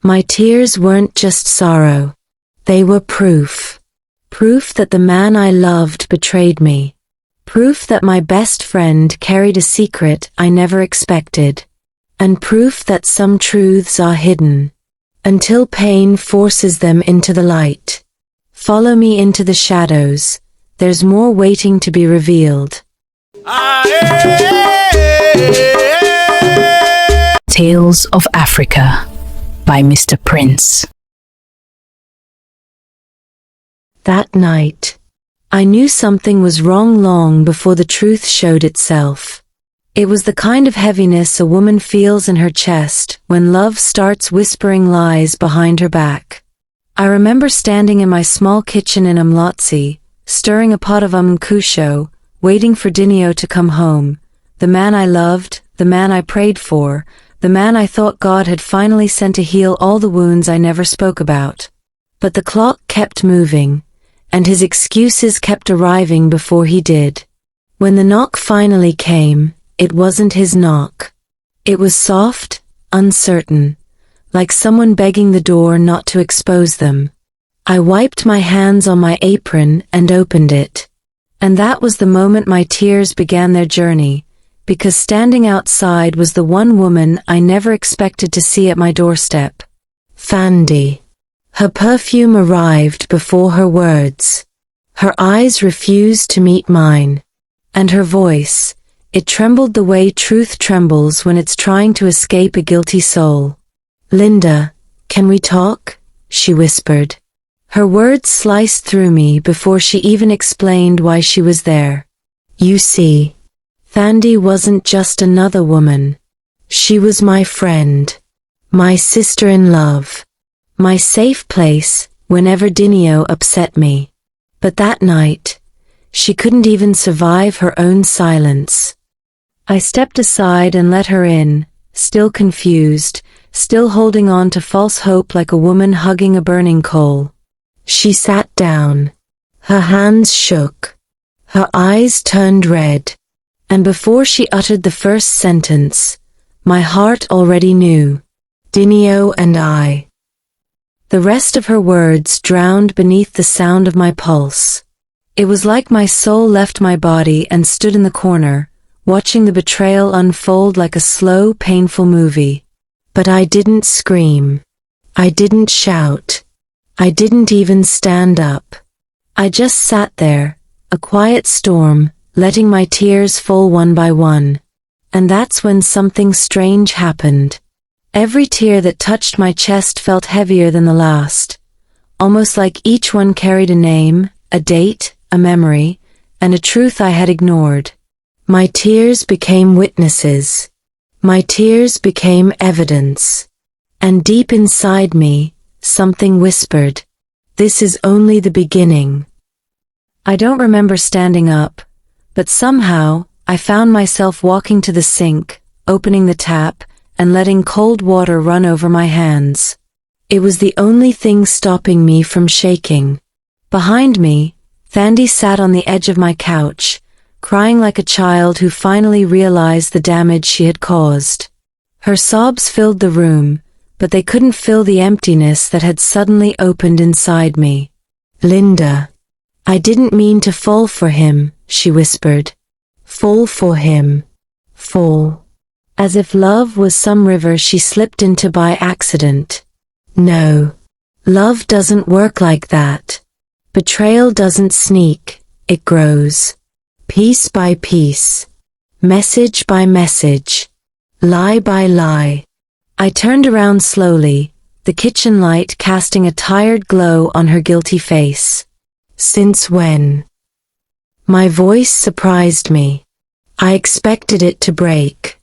My tears weren't just sorrow. They were proof. Proof that the man I loved betrayed me. Proof that my best friend carried a secret I never expected. And proof that some truths are hidden until pain forces them into the light. Follow me into the shadows. There's more waiting to be revealed. Tales of Africa by Mrprince. That night, I knew something was wrong long before the truth showed itself. It was the kind of heaviness a woman feels in her chest when love starts whispering lies behind her back. I remember standing in my small kitchen in Mlotsi, stirring a pot of mkusho, waiting for Dinio to come home, the man I loved, the man I prayed for, the man I thought God had finally sent to heal all the wounds I never spoke about. But the clock kept moving, and his excuses kept arriving before he did. When the knock finally came, it wasn't his knock. It was soft, uncertain, like someone begging the door not to expose them. I wiped my hands on my apron and opened it. And that was the moment my tears began their journey, because standing outside was the one woman I never expected to see at my doorstep. Thandi. Her perfume arrived before her words. Her eyes refused to meet mine. And her voice, it trembled the way truth trembles when it's trying to escape a guilty soul. "Linda, can we talk?" she whispered. Her words sliced through me before she even explained why she was there. You see, Thandi wasn't just another woman. She was my friend, my sister-in-love, my safe place whenever Dinio upset me. But that night, she couldn't even survive her own silence. I stepped aside and let her in, still confused, still holding on to false hope like a woman hugging a burning coal. She sat down. Her hands shook. Her eyes turned red. And before she uttered the first sentence, my heart already knew. Dinio and I. The rest of her words drowned beneath the sound of my pulse. It was like my soul left my body and stood in the corner, watching the betrayal unfold like a slow, painful movie. But I didn't scream. I didn't shout. I didn't even stand up. I just sat there, a quiet storm, letting my tears fall one by one. And that's when something strange happened. Every tear that touched my chest felt heavier than the last, almost like each one carried a name, a date, a memory, and a truth I had ignored. My tears became witnesses. My tears became evidence. And deep inside me, something whispered, "This is only the beginning." I don't remember standing up, but somehow, I found myself walking to the sink, opening the tap, and letting cold water run over my hands. It was the only thing stopping me from shaking. Behind me, Thandi sat on the edge of my couch, crying like a child who finally realized the damage she had caused. Her sobs filled the room, but they couldn't fill the emptiness that had suddenly opened inside me. "Linda, I didn't mean to fall for him," she whispered. "Fall for him. Fall." As if love was some river she slipped into by accident. No. Love doesn't work like that. Betrayal doesn't sneak, it grows. Piece by piece. Message by message. Lie by lie. I turned around slowly, the kitchen light casting a tired glow on her guilty face. "Since when?" My voice surprised me. I expected it to break.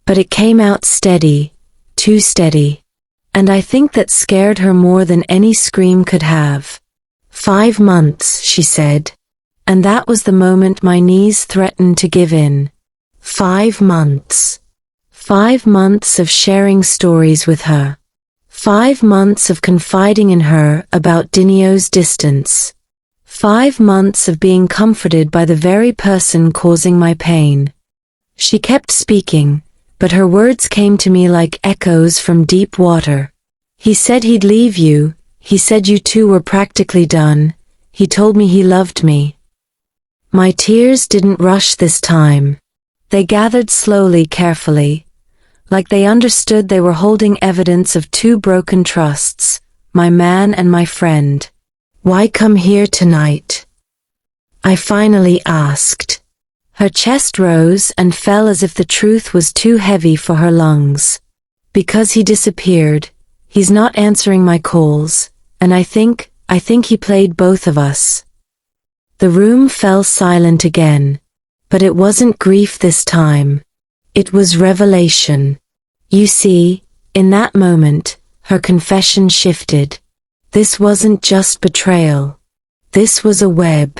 But it came out steady, too steady. And I think that scared her more than any scream could have. 5 months, she said. And that was the moment my knees threatened to give in. 5 months. 5 months of sharing stories with her. 5 months of confiding in her about Dinio's distance. 5 months of being comforted by the very person causing my pain. She kept speaking, but her words came to me like echoes from deep water. He said he'd leave you, he said you two were practically done, he told me he loved me. My tears didn't rush this time. They gathered slowly, carefully, like they understood they were holding evidence of two broken trusts, my man and my friend. Why come here tonight? I finally asked. Her chest rose and fell as if the truth was too heavy for her lungs. Because he disappeared, he's not answering my calls, and I think he played both of us. The room fell silent again, but it wasn't grief this time. It was revelation. You see, in that moment, her confession shifted. This wasn't just betrayal. This was a web,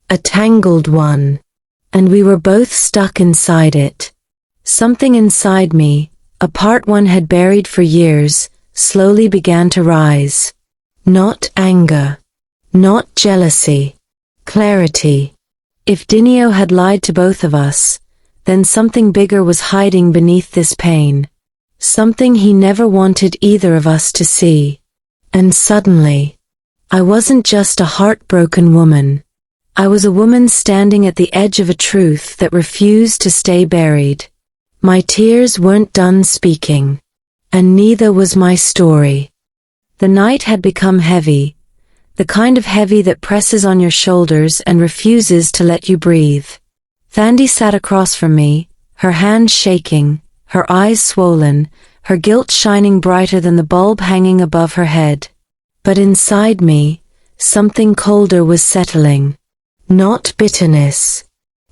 a tangled one, and we were both stuck inside it. Something inside me, a part one had buried for years, slowly began to rise. Not anger, not jealousy, clarity. If Dinio had lied to both of us, then something bigger was hiding beneath this pain. Something he never wanted either of us to see. And suddenly, I wasn't just a heartbroken woman. I was a woman standing at the edge of a truth that refused to stay buried. My tears weren't done speaking, and neither was my story. The night had become heavy, the kind of heavy that presses on your shoulders and refuses to let you breathe. Thandi sat across from me, her hands shaking, her eyes swollen, her guilt shining brighter than the bulb hanging above her head. But inside me, something colder was settling. Not bitterness,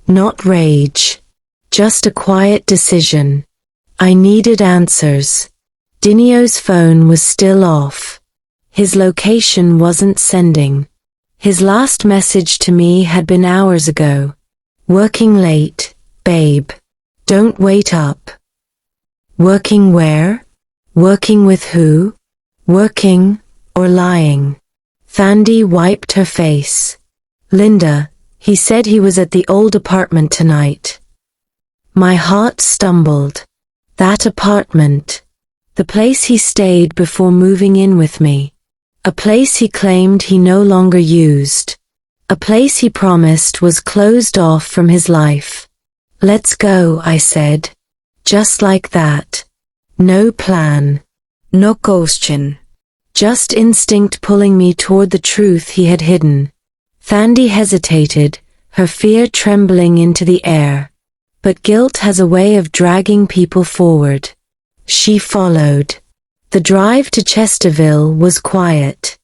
not rage, just a quiet decision. I needed answers. Dinio's phone was still off. His location wasn't sending. His last message to me had been hours ago. Working late, babe. Don't wait up. Working where? Working with who? Working or lying? Thandi wiped her face. Linda, he said he was at the old apartment tonight. My heart stumbled. That apartment. The place he stayed before moving in with me. A place he claimed he no longer used. A place he promised was closed off from his life. Let's go, I said. Just like that. No plan. No question. Just instinct pulling me toward the truth he had hidden. Thandi hesitated, her fear trembling into the air. But guilt has a way of dragging people forward. She followed. The drive to Chesterville was quiet.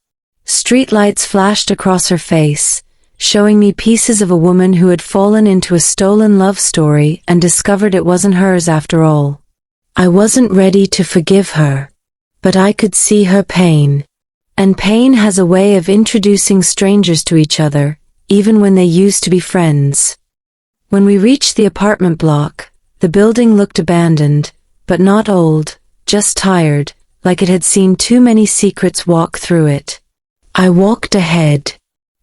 Streetlights flashed across her face, showing me pieces of a woman who had fallen into a stolen love story and discovered it wasn't hers after all. I wasn't ready to forgive her, but I could see her pain. And pain has a way of introducing strangers to each other, even when they used to be friends. When we reached the apartment block, the building looked abandoned, but not old, just tired, like it had seen too many secrets walk through it. I walked ahead.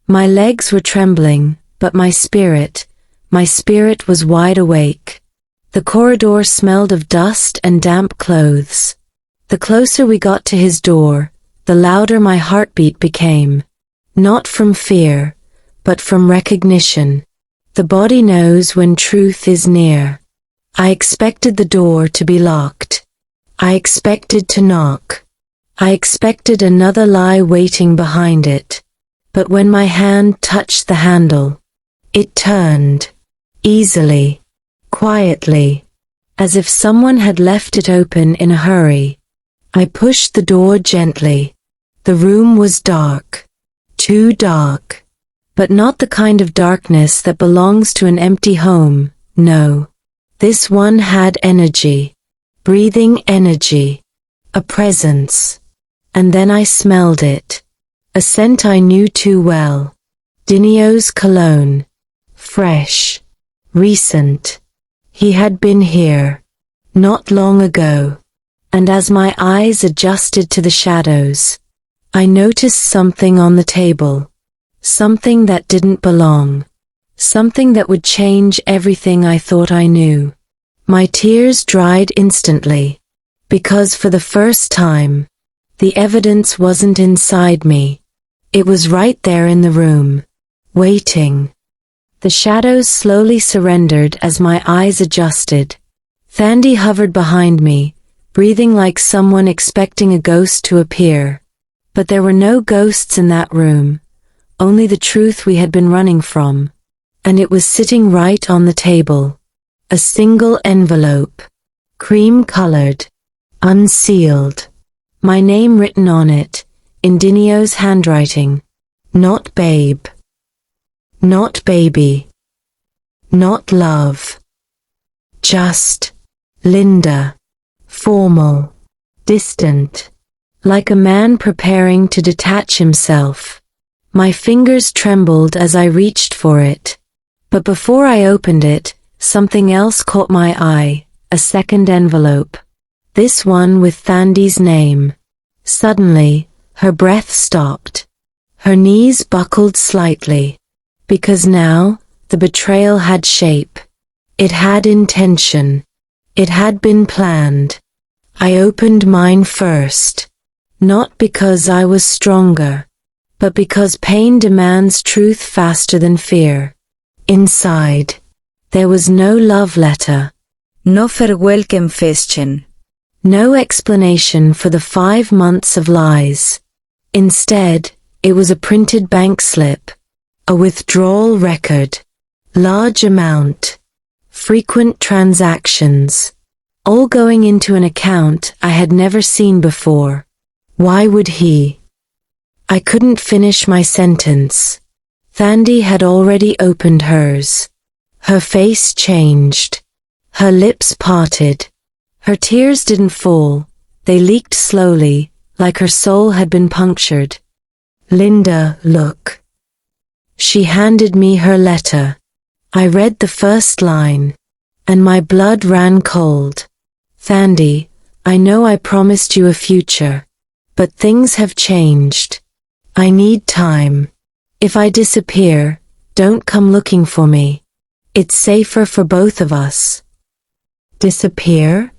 My legs were trembling, but my spirit was wide awake. The corridor smelled of dust and damp clothes. The closer we got to his door, the louder my heartbeat became. Not from fear, but from recognition. The body knows when truth is near. I expected the door to be locked. I expected to knock. I expected another lie waiting behind it. But when my hand touched the handle, it turned. Easily. Quietly. As if someone had left it open in a hurry. I pushed the door gently. The room was dark. Too dark. But not the kind of darkness that belongs to an empty home, no. This one had energy. Breathing energy. A presence. And then I smelled it. A scent I knew too well. Dinio's cologne. Fresh. Recent. He had been here. Not long ago. And as my eyes adjusted to the shadows, I noticed something on the table. Something that didn't belong. Something that would change everything I thought I knew. My tears dried instantly. Because for the first time, The evidence wasn't inside me. It was right there in the room, waiting. The shadows slowly surrendered as my eyes adjusted. Thandi hovered behind me, breathing like someone expecting a ghost to appear. But there were no ghosts in that room, only the truth we had been running from. And it was sitting right on the table. A single envelope, cream-colored, unsealed. My name written on it, in Dinio's handwriting. Not babe. Not baby. Not love. Just Linda. Formal. Distant. Like a man preparing to detach himself. My fingers trembled as I reached for it. But before I opened it, something else caught my eye, a second envelope. This one with Thandi's name. Suddenly, her breath stopped. Her knees buckled slightly. Because now, the betrayal had shape. It had intention. It had been planned. I opened mine first. Not because I was stronger, but because pain demands truth faster than fear. Inside, there was no love letter. No farewell confession. No explanation for the 5 months of lies. Instead, it was a printed bank slip. A withdrawal record. Large amount. Frequent transactions. All going into an account I had never seen before. Why would he? I couldn't finish my sentence. Thandi had already opened hers. Her face changed. Her lips parted. Her tears didn't fall. They leaked slowly, like her soul had been punctured. Linda, look. She handed me her letter. I read the first line, and my blood ran cold. Thandi, I know I promised you a future, but things have changed. I need time. If I disappear, don't come looking for me. It's safer for both of us. Disappear?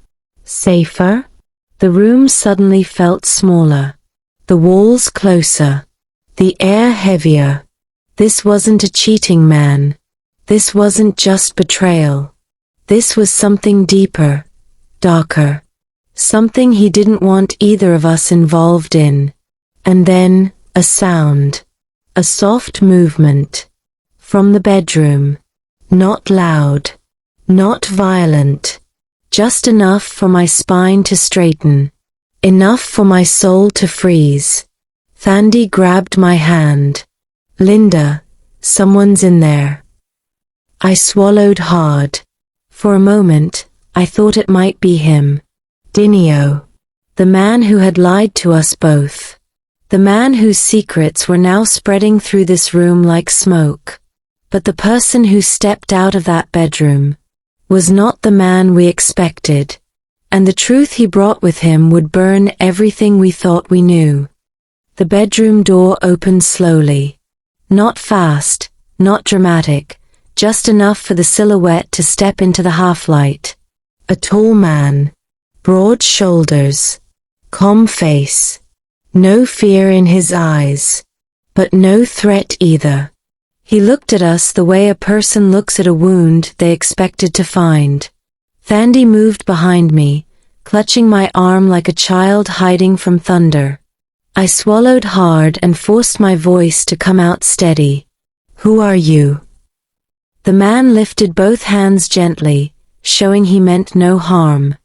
Safer? The room suddenly felt smaller. The walls closer. The air heavier. This wasn't a cheating man. This wasn't just betrayal. This was something deeper, darker. Something he didn't want either of us involved in. And then, a sound. A soft movement. From the bedroom. Not loud. Not violent. Just enough for my spine to straighten. Enough for my soul to freeze. Thandi grabbed my hand. Linda, someone's in there. I swallowed hard. For a moment, I thought it might be him. Dinio. The man who had lied to us both. The man whose secrets were now spreading through this room like smoke. But the person who stepped out of that bedroom was not the man we expected, and the truth he brought with him would burn everything we thought we knew. The bedroom door opened slowly. Not fast, not dramatic, just enough for the silhouette to step into the half-light. A tall man, broad shoulders, calm face, no fear in his eyes, but no threat either. He looked at us the way a person looks at a wound they expected to find. Thandi moved behind me, clutching my arm like a child hiding from thunder. I swallowed hard and forced my voice to come out steady. Who are you? The man lifted both hands gently, showing he meant no harm.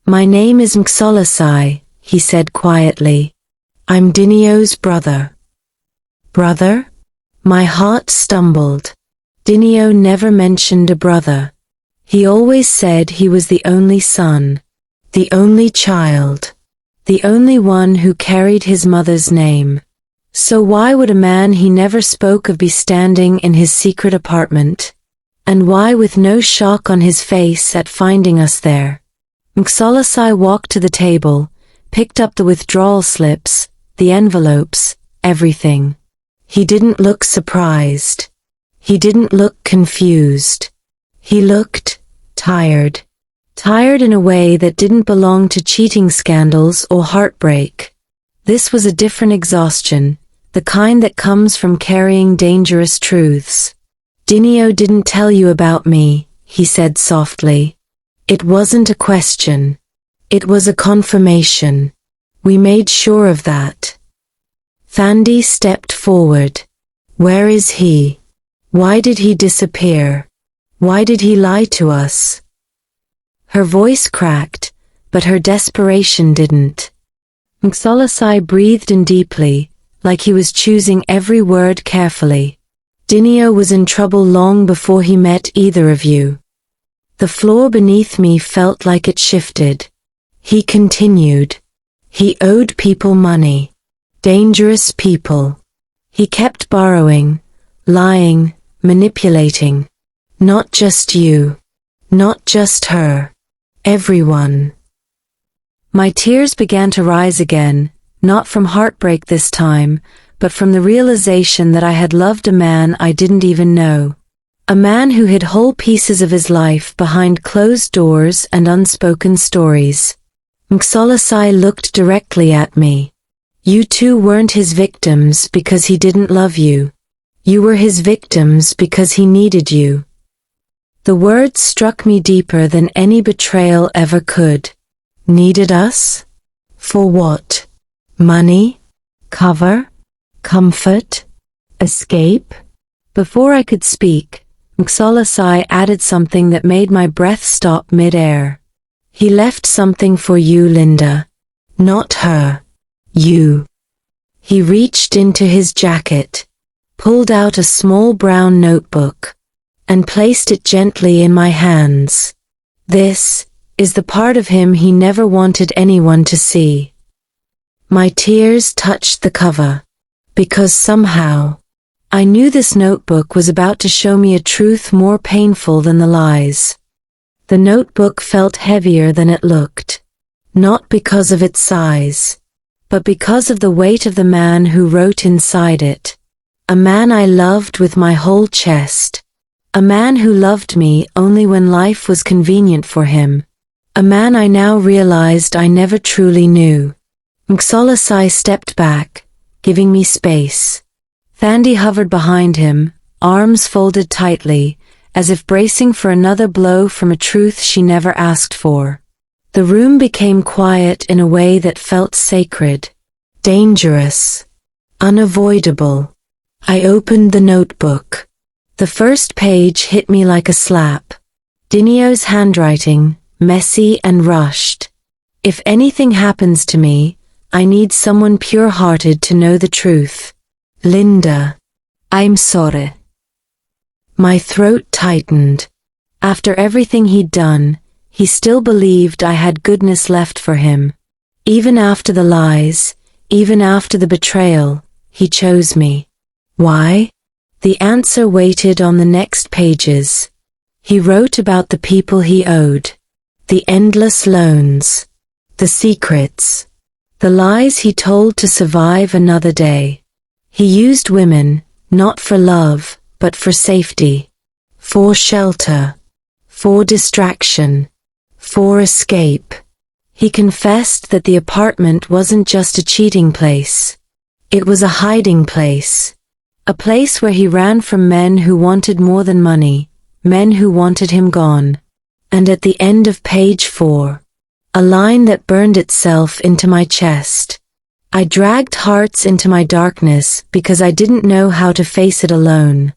My name is Mrprince, he said quietly. I'm Dinio's brother. Brother? My heart stumbled. Dinio never mentioned a brother. He always said he was the only son, the only child, the only one who carried his mother's name. So why would a man he never spoke of be standing in his secret apartment? And why with no shock on his face at finding us there? Mrprince walked to the table, picked up the withdrawal slips, the envelopes, everything. He didn't look surprised. He didn't look confused. He looked tired. Tired in a way that didn't belong to cheating scandals or heartbreak. This was a different exhaustion, the kind that comes from carrying dangerous truths. Dinio didn't tell you about me, he said softly. It wasn't a question. It was a confirmation. We made sure of that. Thandi stepped forward. Where is he? Why did he disappear? Why did he lie to us? Her voice cracked, but her desperation didn't. Mxolosai breathed in deeply, like he was choosing every word carefully. Dinio was in trouble long before he met either of you. The floor beneath me felt like it shifted. He continued. He owed people money. Dangerous people. He kept borrowing, lying, manipulating. Not just you. Not just her. Everyone. My tears began to rise again, not from heartbreak this time, but from the realization that I had loved a man I didn't even know. A man who hid whole pieces of his life behind closed doors and unspoken stories. Mxolosai looked directly at me. You two weren't his victims because he didn't love you. You were his victims because he needed you. The words struck me deeper than any betrayal ever could. Needed us? For what? Money? Cover? Comfort? Escape? Before I could speak, Mxolosai added something that made my breath stop mid-air. He left something for you, Linda. Not her. You. He reached into his jacket, pulled out a small brown notebook, and placed it gently in my hands. This is the part of him he never wanted anyone to see. My tears touched the cover, because somehow, I knew this notebook was about to show me a truth more painful than the lies. The notebook felt heavier than it looked, not because of its size, but because of the weight of the man who wrote inside it. A man I loved with my whole chest. A man who loved me only when life was convenient for him. A man I now realized I never truly knew. Mxolosai stepped back, giving me space. Thandi hovered behind him, arms folded tightly, as if bracing for another blow from a truth she never asked for. The room became quiet in a way that felt sacred, dangerous, unavoidable. I opened the notebook. The first page hit me like a slap. Dinio's handwriting, messy and rushed. If anything happens to me, I need someone pure-hearted to know the truth. Linda. I'm sorry. My throat tightened. After everything he'd done, he still believed I had goodness left for him. Even after the lies, even after the betrayal, he chose me. Why? The answer waited on the next pages. He wrote about the people he owed. The endless loans. The secrets. The lies he told to survive another day. He used women, not for love, but for safety. For shelter. For distraction. For escape. He confessed that the apartment wasn't just a cheating place. It was a hiding place. A place where he ran from men who wanted more than money, men who wanted him gone. And at the end of page 4, a line that burned itself into my chest. I dragged hearts into my darkness because I didn't know how to face it alone.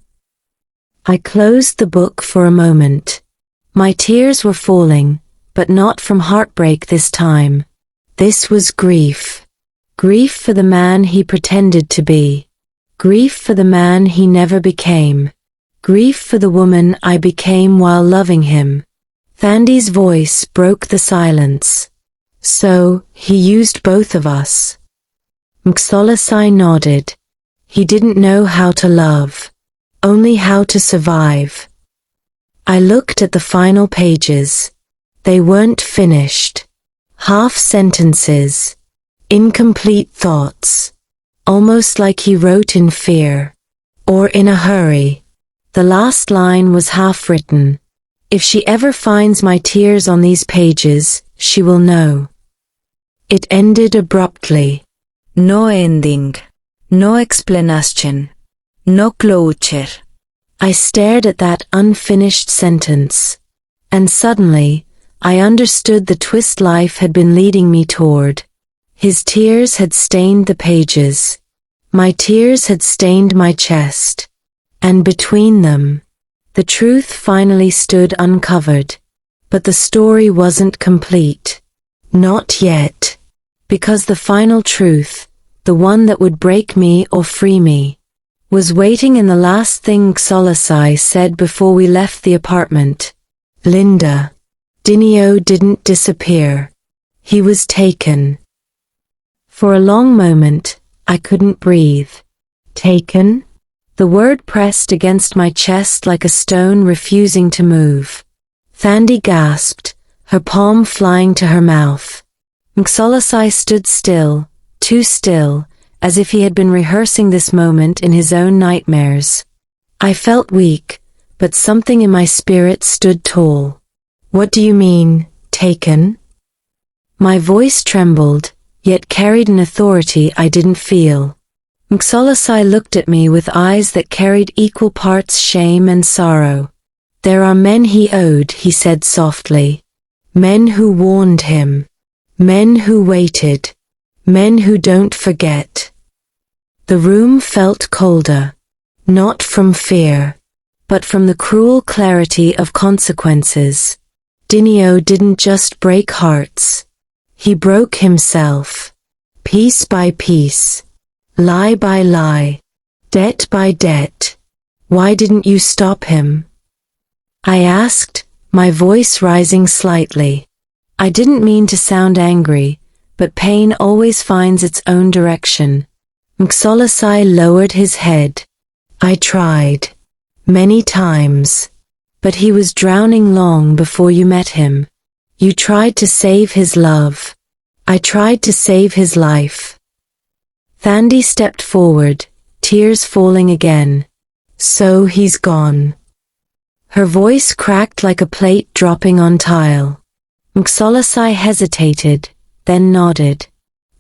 I closed the book for a moment. My tears were falling, but not from heartbreak this time. This was grief. Grief for the man he pretended to be. Grief for the man he never became. Grief for the woman I became while loving him. Thandi's voice broke the silence. So, he used both of us. Mxolosai nodded. He didn't know how to love, only how to survive. I looked at the final pages. They weren't finished. Half sentences. Incomplete thoughts. Almost like he wrote in fear. Or in a hurry. The last line was half written. If she ever finds my tears on these pages, she will know. It ended abruptly. No ending. No explanation. No closure. I stared at that unfinished sentence. And suddenly, I understood the twist life had been leading me toward. His tears had stained the pages. My tears had stained my chest. And between them, the truth finally stood uncovered. But the story wasn't complete. Not yet. Because the final truth, the one that would break me or free me, was waiting in the last thing Xolasai said before we left the apartment. Linda. Dinio didn't disappear. He was taken. For a long moment, I couldn't breathe. Taken? The word pressed against my chest like a stone refusing to move. Thandi gasped, her palm flying to her mouth. Xolasai stood still, too still, as if he had been rehearsing this moment in his own nightmares. I felt weak, but something in my spirit stood tall. What do you mean, taken? My voice trembled, yet carried an authority I didn't feel. Xolasai looked at me with eyes that carried equal parts shame and sorrow. There are men he owed, he said softly. Men who warned him. Men who waited. Men who don't forget. The room felt colder. Not from fear, but from the cruel clarity of consequences. Dinio didn't just break hearts. He broke himself. Piece by piece. Lie by lie. Debt by debt. Why didn't you stop him? I asked, my voice rising slightly. I didn't mean to sound angry, but pain always finds its own direction. Xolasai lowered his head. I tried. Many times. But he was drowning long before you met him. You tried to save his love. I tried to save his life. Thandi stepped forward, tears falling again. So he's gone. Her voice cracked like a plate dropping on tile. Xolasai hesitated, then nodded.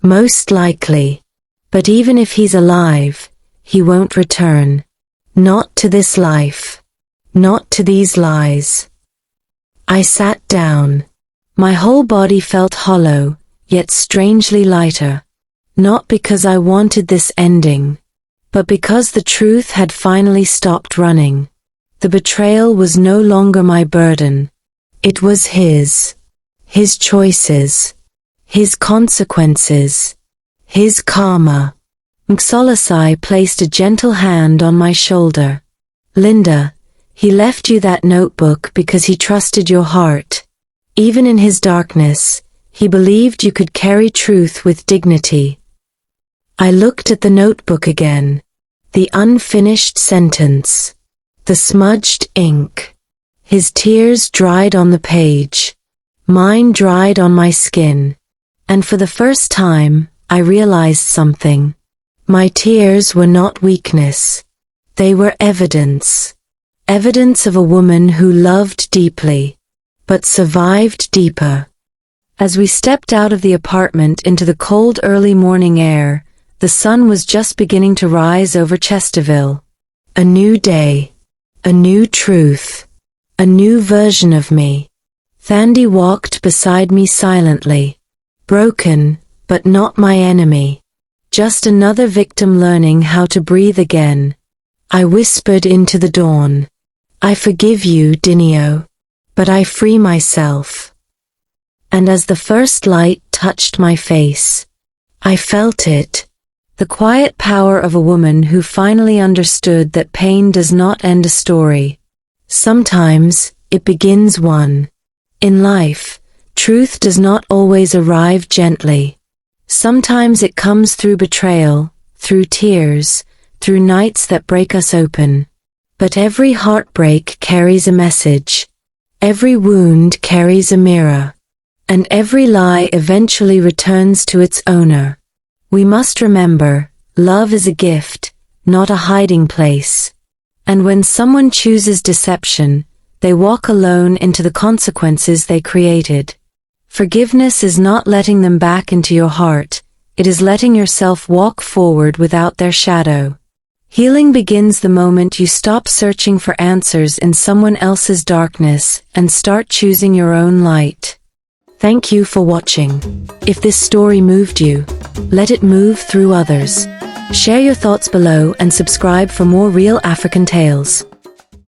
Most likely. But even if he's alive, he won't return. Not to this life. Not to these lies. I sat down. My whole body felt hollow, yet strangely lighter. Not because I wanted this ending, but because the truth had finally stopped running. The betrayal was no longer my burden. It was his. His choices. His consequences. His karma. Xolasai placed a gentle hand on my shoulder. Linda, he left you that notebook because he trusted your heart. Even in his darkness, he believed you could carry truth with dignity. I looked at the notebook again. The unfinished sentence. The smudged ink. His tears dried on the page. Mine dried on my skin. And for the first time, I realized something. My tears were not weakness. They were evidence. Evidence of a woman who loved deeply, but survived deeper. As we stepped out of the apartment into the cold early morning air, the sun was just beginning to rise over Chesterville. A new day. A new truth. A new version of me. Thandi walked beside me silently. Broken, but not my enemy. Just another victim learning how to breathe again. I whispered into the dawn. I forgive you, Dinio. But I free myself. And as the first light touched my face, I felt it. The quiet power of a woman who finally understood that pain does not end a story. Sometimes, it begins one. In life, truth does not always arrive gently. Sometimes it comes through betrayal, through tears, through nights that break us open. But every heartbreak carries a message. Every wound carries a mirror. And every lie eventually returns to its owner. We must remember, love is a gift, not a hiding place. And when someone chooses deception, they walk alone into the consequences they created. Forgiveness is not letting them back into your heart, it is letting yourself walk forward without their shadow. Healing begins the moment you stop searching for answers in someone else's darkness and start choosing your own light. Thank you for watching. If this story moved you, let it move through others. Share your thoughts below and subscribe for more real African tales.